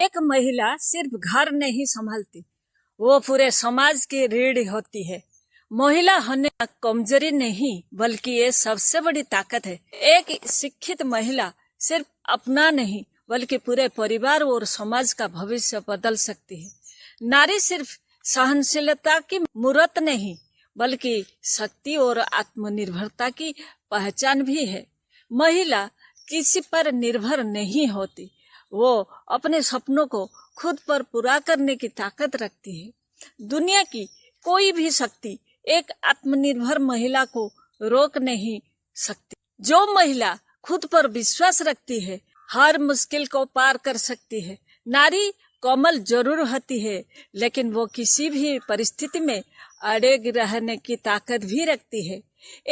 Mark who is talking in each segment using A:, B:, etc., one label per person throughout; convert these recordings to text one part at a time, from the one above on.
A: एक महिला सिर्फ घर नहीं संभालती, वो पूरे समाज की रीढ़ होती है। महिला होने का कमजोरी नहीं बल्कि ये सबसे बड़ी ताकत है। एक शिक्षित महिला सिर्फ अपना नहीं बल्कि पूरे परिवार और समाज का भविष्य बदल सकती है। नारी सिर्फ सहनशीलता की मूर्त नहीं बल्कि शक्ति और आत्मनिर्भरता की पहचान भी है। महिला किसी पर निर्भर नहीं होती, वो अपने सपनों को खुद पर पूरा करने की ताकत रखती है। दुनिया की कोई भी शक्ति एक आत्मनिर्भर महिला को रोक नहीं सकती। जो महिला खुद पर विश्वास रखती है, हर मुश्किल को पार कर सकती है। नारी कोमल जरूर होती है, लेकिन वो किसी भी परिस्थिति में अड़े रहने की ताकत भी रखती है।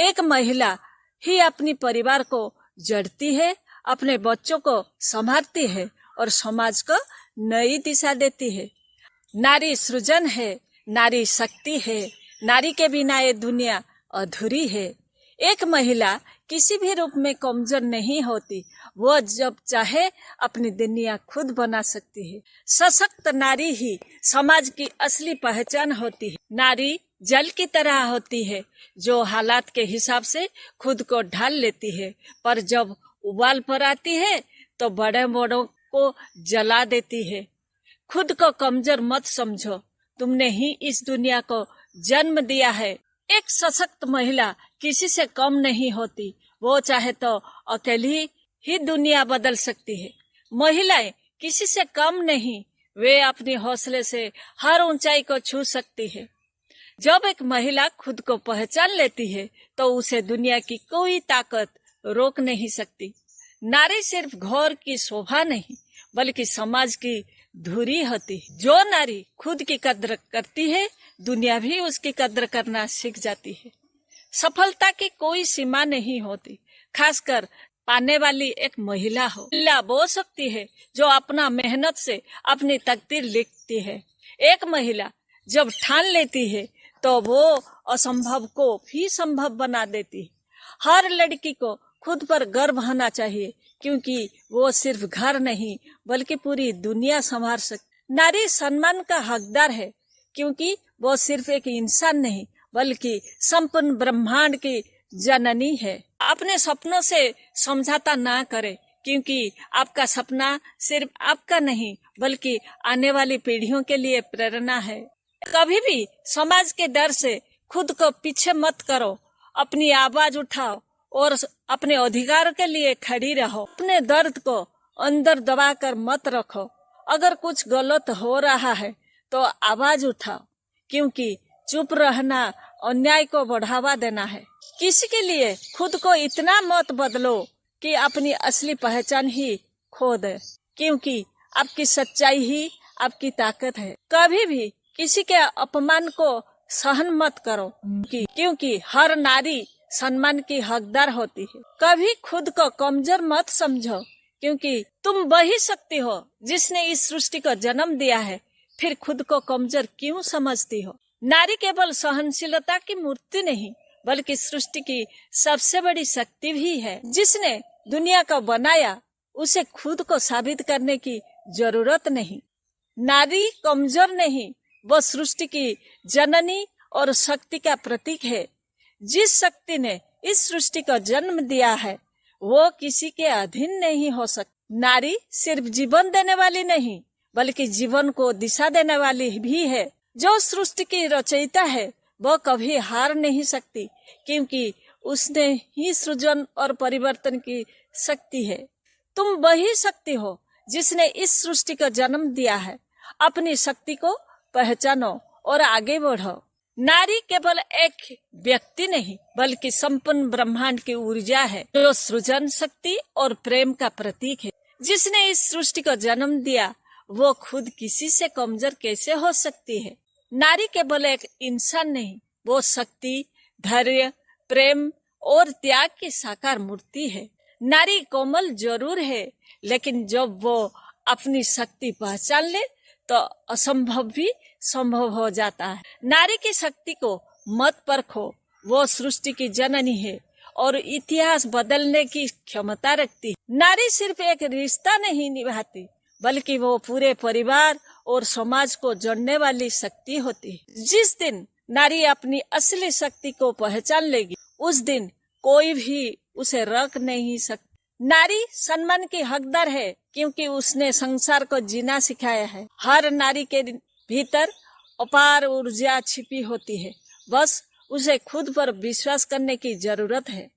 A: एक महिला ही अपनी परिवार को जड़ती है, अपने बच्चों को संभालती है और समाज को नई दिशा देती है। नारी सृजन है, नारी शक्ति है। नारी के बिना ये दुनिया अधूरी है। एक महिला किसी भी रूप में कमजोर नहीं होती, वो जब चाहे अपनी दुनिया खुद बना सकती है। सशक्त नारी ही समाज की असली पहचान होती है। नारी जल की तरह होती है जो हालात के हिसाब से खुद को ढाल लेती है, पर जब उबाल पर आती है तो बड़े बड़ों को जला देती है। खुद को कमजोर मत समझो, तुमने ही इस दुनिया को जन्म दिया है। एक सशक्त महिला किसी से कम नहीं होती, वो चाहे तो अकेली ही दुनिया बदल सकती है। महिलाएं किसी से कम नहीं, वे अपने हौसले से हर ऊंचाई को छू सकती है। जब एक महिला खुद को पहचान लेती है तो उसे दुनिया की कोई ताकत रोक नहीं सकती। नारी सिर्फ घर की शोभा नहीं बल्कि समाज की धुरी होती है। जो नारी खुद की कद्र करती है, दुनिया भी उसकी कद्र करना सीख जाती है। सफलता की कोई सीमा नहीं होती, खासकर पाने वाली एक महिला हो। महिला वो शक्ति है जो अपना मेहनत से अपनी तकदीर लिखती है। एक महिला जब ठान लेती है तो वो असंभव को भी संभव बना देती है। हर लड़की को खुद पर गर्व होना चाहिए, क्योंकि वो सिर्फ घर नहीं बल्कि पूरी दुनिया संभाल सकती। नारी सम्मान का हकदार है, क्योंकि वो सिर्फ एक इंसान नहीं बल्कि संपूर्ण ब्रह्मांड की जननी है। अपने सपनों से समझौता ना करे, क्योंकि आपका सपना सिर्फ आपका नहीं बल्कि आने वाली पीढ़ियों के लिए प्रेरणा है। कभी भी समाज के डर से खुद को पीछे मत करो, अपनी आवाज उठाओ और अपने अधिकार के लिए खड़ी रहो। अपने दर्द को अंदर दबाकर मत रखो। अगर कुछ गलत हो रहा है तो आवाज उठाओ, क्योंकि चुप रहना अन्याय को बढ़ावा देना है। किसी के लिए खुद को इतना मत बदलो कि अपनी असली पहचान ही खो दे, क्योंकि आपकी सच्चाई ही आपकी ताकत है। कभी भी किसी के अपमान को सहन मत करो, क्योंकि हर नारी सम्मान की हकदार होती है। कभी खुद को कमजोर मत समझो, क्योंकि तुम वही शक्ति हो जिसने इस सृष्टि को जन्म दिया है। फिर खुद को कमजोर क्यों समझती हो? नारी केवल सहनशीलता की मूर्ति नहीं बल्कि सृष्टि की सबसे बड़ी शक्ति भी है। जिसने दुनिया को बनाया, उसे खुद को साबित करने की जरूरत नहीं। नारी कमजोर नहीं, वो सृष्टि की जननी और शक्ति का प्रतीक है। जिस शक्ति ने इस सृष्टि को जन्म दिया है, वो किसी के अधीन नहीं हो सकती। नारी सिर्फ जीवन देने वाली नहीं बल्कि जीवन को दिशा देने वाली भी है। जो सृष्टि की रचयिता है, वो कभी हार नहीं सकती, क्योंकि उसने ही सृजन और परिवर्तन की शक्ति है। तुम वही शक्ति हो जिसने इस सृष्टि को जन्म दिया है। अपनी शक्ति को पहचानो और आगे बढ़ो। नारी केवल एक व्यक्ति नहीं बल्कि संपूर्ण ब्रह्मांड की ऊर्जा है, जो सृजन शक्ति और प्रेम का प्रतीक है। जिसने इस सृष्टि को जन्म दिया, वो खुद किसी से कमजोर कैसे हो सकती है? नारी केवल एक इंसान नहीं, वो शक्ति, धैर्य, प्रेम और त्याग की साकार मूर्ति है। नारी कोमल जरूर है, लेकिन जब वो अपनी शक्ति पहचान ले तो असंभव भी संभव हो जाता है। नारी की शक्ति को मत परखो, वो सृष्टि की जननी है और इतिहास बदलने की क्षमता रखती है। नारी सिर्फ एक रिश्ता नहीं निभाती, बल्कि वो पूरे परिवार और समाज को जोड़ने वाली शक्ति होती है। जिस दिन नारी अपनी असली शक्ति को पहचान लेगी, उस दिन कोई भी उसे रोक नहीं सकता। नारी सम्मान की हकदार है क्योंकि उसने संसार को जीना सिखाया है। हर नारी के भीतर अपार ऊर्जा छिपी होती है, बस उसे खुद पर विश्वास करने की जरूरत है।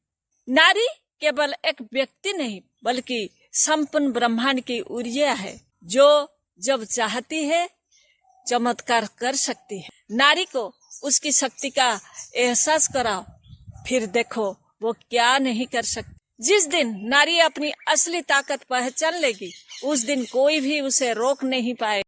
A: नारी केवल एक व्यक्ति नहीं बल्कि संपूर्ण ब्रह्मांड की ऊर्जा है, जो जब चाहती है चमत्कार कर सकती है। नारी को उसकी शक्ति का एहसास कराओ, फिर देखो वो क्या नहीं कर सकती। जिस दिन नारी अपनी असली ताकत पहचान लेगी, उस दिन कोई भी उसे रोक नहीं पाए।